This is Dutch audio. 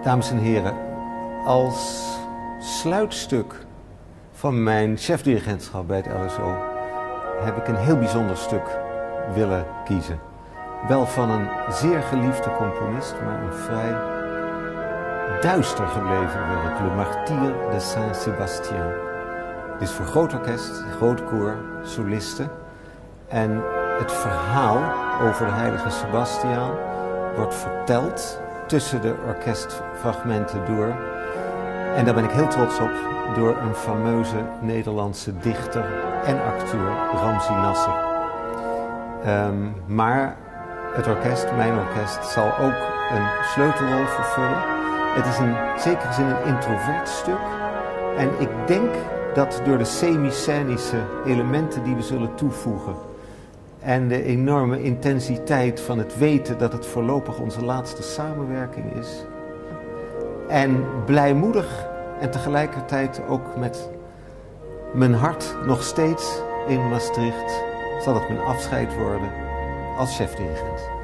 Dames en heren, als sluitstuk van mijn chefdirigentschap bij het LSO heb ik een heel bijzonder stuk willen kiezen. Wel van een zeer geliefde componist, maar een vrij duister gebleven werk, Le Martyr de Saint-Sébastien. Het is voor groot orkest, groot koor, solisten. En het verhaal over de heilige Sebastiaan wordt verteld tussen de orkestfragmenten door. En daar ben ik heel trots op, door een fameuze Nederlandse dichter en acteur, Ramzi Nasser. Maar het orkest, mijn orkest, zal ook een sleutelrol vervullen. Het is in zekere zin een introvert stuk. En ik denk dat door de semi-scenische elementen die we zullen toevoegen en de enorme intensiteit van het weten dat het voorlopig onze laatste samenwerking is, en blijmoedig en tegelijkertijd ook met mijn hart nog steeds in Maastricht, zal het mijn afscheid worden als chefdirigent.